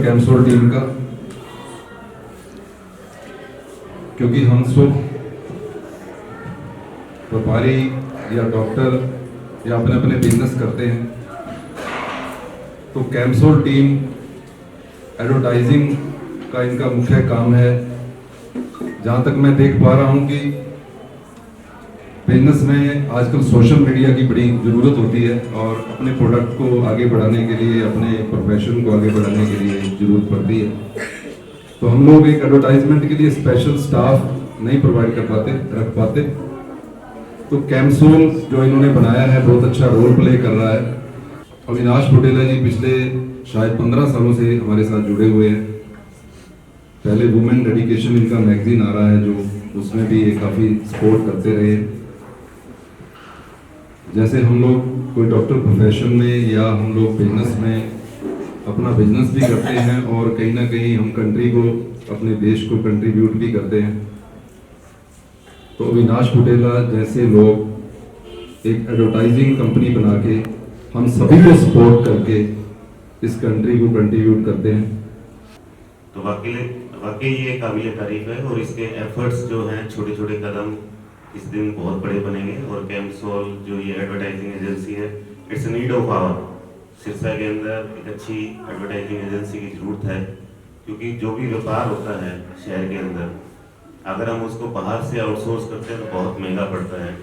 कैम्सोल team का, क्योंकि हम सब व्यापारी या डॉक्टर या अपने अपने बिजनेस करते हैं, तो कैम्सोल टीम एडवर्टाइजिंग का इनका मुख्य काम है। जहाँ तक मैं देख पा रहा हूँ कि बिजनेस में आजकल सोशल मीडिया की बड़ी ज़रूरत होती है और अपने प्रोडक्ट को आगे बढ़ाने के लिए, अपने प्रोफेशन को आगे बढ़ाने के लिए ज़रूरत पड़ती है। तो हम लोग एक एडवर्टाइजमेंट के लिए स्पेशल स्टाफ नहीं प्रोवाइड रख पाते। तो कैम्सोल जो इन्होंने बनाया है बहुत अच्छा रोल प्ले कर रहा है। अविनाश बुटेला जी पिछले शायद 15 सालों से हमारे साथ जुड़े हुए हैं। पहले वुमेन डेडिकेशन इनका मैगजीन आ रहा है, जो उसमें भी ये काफ़ी सपोर्ट करते रहे। जैसे हम लोग कोई डॉक्टर प्रोफेशन में या हम लोग बिजनेस में अपना बिजनेस भी करते हैं और कहीं ना कहीं हम कंट्री को, अपने देश को कंट्रीब्यूट भी करते हैं। तो अविनाश बुटेला जैसे लोग एक एडवर्टाइजिंग कंपनी बना के हम सभी को सपोर्ट करके इस कंट्री को कंट्रीब्यूट करते हैं। तो वाकई ये काबिल तारीफ है और इसके एफर्ट्स जो हैं, छोटे छोटे कदम इस दिन बहुत बड़े बनेंगे। और कैम्सोल जो ये एडवर्टाइजिंग एजेंसी है, it's need of hour Sirsa के अंदर एक अच्छी एडवर्टाइजिंग एजेंसी की जरूरत है, क्योंकि जो भी व्यापार होता है शहर के अंदर, अगर हम उसको बाहर से आउटसोर्स करते हैं तो बहुत महंगा पड़ता है।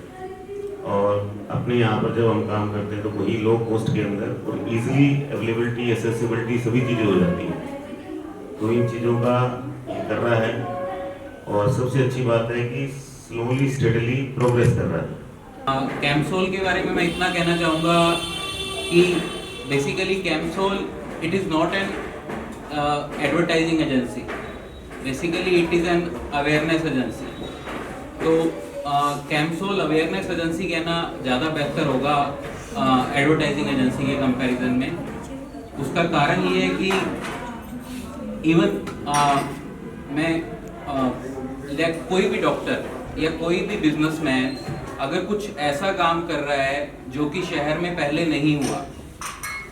और अपने यहाँ पर जब हम काम करते हैं तो वही लो कॉस्ट के अंदर और इजीली अवेलेबिलिटी, एक्सेसिबिलिटी सभी चीज़ें हो जाती हैं। तो इन चीज़ों का ये कर रहा है और सबसे अच्छी बात है कि स्लोली स्टेडली प्रोग्रेस कर रहा है। कैम्सोल के बारे में मैं इतना कहना चाहूँगा कि basically Camsol it is not an advertising agency, basically it is an awareness agency. तो कैम्सोल अवेयरनेस एजेंसी कहना ज़्यादा बेहतर होगा एडवर्टाइजिंग एजेंसी के कंपैरिजन में। उसका कारण ये है कि इवन मैं कोई भी डॉक्टर या कोई भी बिजनेसमैन अगर कुछ ऐसा काम कर रहा है जो कि शहर में पहले नहीं हुआ,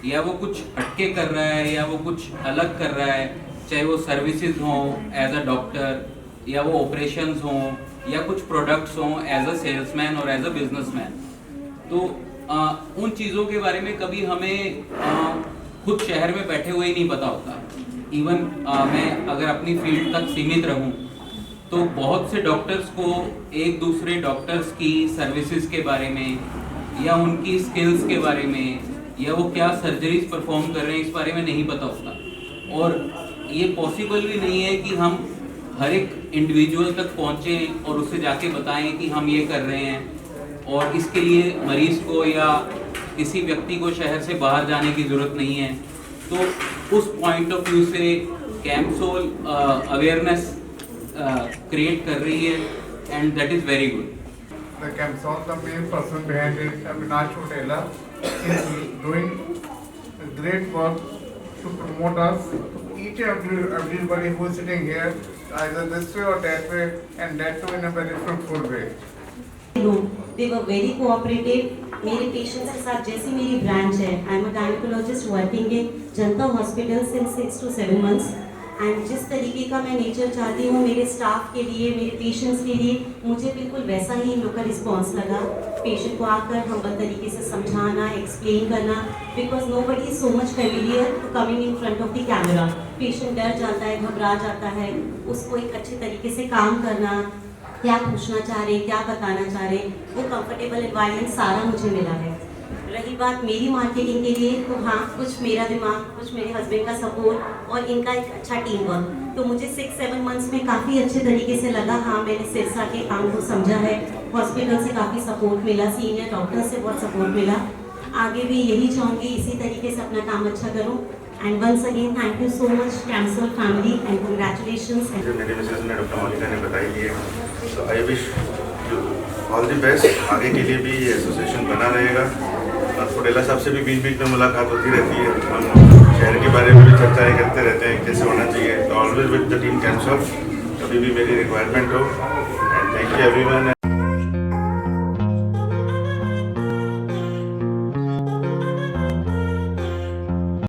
या वो कुछ हटके कर रहा है या वो कुछ अलग कर रहा है, चाहे वो सर्विसेज हों एज अ डॉक्टर, या वो ऑपरेशंस हों, या कुछ प्रोडक्ट्स हों एज अ सेल्समैन और एज अ बिजनेसमैन, तो उन चीज़ों के बारे में कभी हमें खुद शहर में बैठे हुए ही नहीं पता होता। इवन मैं अगर अपनी फील्ड तक सीमित रहूं तो बहुत से डॉक्टर्स को एक दूसरे डॉक्टर्स की सर्विसेज के बारे में या उनकी स्किल्स के बारे में या वो क्या सर्जरीज परफॉर्म कर रहे हैं इस बारे में नहीं पता होता। और ये पॉसिबल भी नहीं है कि हम हर एक इंडिविजुअल तक पहुँचें और उससे जाके बताएं कि हम ये कर रहे हैं, और इसके लिए मरीज़ को या किसी व्यक्ति को शहर से बाहर जाने की ज़रूरत नहीं है। तो उस पॉइंट ऑफ व्यू से कैम्सोल अवेयरनेस क्रिएट कर रही है, and that is very good. The Camsol, the main person behind it, Avinash Butela, is doing great work to promote us, to each and everybody who is sitting here, either this way or that way, and that too in a very fruitful way. They were very cooperative. मेरे patients के साथ जैसी मेरी branch है, I am a gynaecologist working in Janata hospital since 6 to 7 months, and जिस तरीके का मैं नेचर चाहती हूँ मेरे स्टाफ के लिए, मेरे पेशेंट्स के लिए, मुझे बिल्कुल वैसा ही लोकल रिस्पॉन्स लगा। पेशेंट को आकर हम्बल तरीके से समझाना, एक्सप्लेन करना, because nobody is so much familiar to coming in front of the camera. Patient डर जाता है, घबरा जाता है, उसको एक अच्छे तरीके से काम करना, क्या पूछना चाह रहे, क्या बताना चाह रहे, वो कंफर्टेबल एनवायरनमेंट सारा मुझे मिला है। रही बात मेरी मार्केटिंग के लिए, तो हाँ, कुछ मेरा दिमाग, कुछ मेरे हस्बैंड का सपोर्ट और इनका एक अच्छा टीम वर्क, तो मुझे 6-7 months में काफ़ी अच्छे तरीके से लगा। हाँ, मैंने सिरसा के काम को समझा है, हॉस्पिटल से काफ़ी सपोर्ट मिला, सीनियर डॉक्टर से बहुत सपोर्ट मिला। आगे भी यही चाहूँगी, इसी तरीके से अपना काम अच्छा करूँ। And once again thank you so much Camsol family and congratulations. जो मेरे मिसेस ने डॉक्टर मोनिका ने बताई है, तो I wish all the best. आगे के लिए भी ये एसोसिएशन बना रहेगा और बुटेला साहब से भी बीच बीच में मुलाकात होती रहती है। हम शहर के बारे में भी चर्चाएँ करते रहते हैं कैसे होना चाहिए। तो ऑलवेज विद द टीम कैम्सोल, कभी भी मेरी रिक्वायरमेंट हो। And thank you everyone.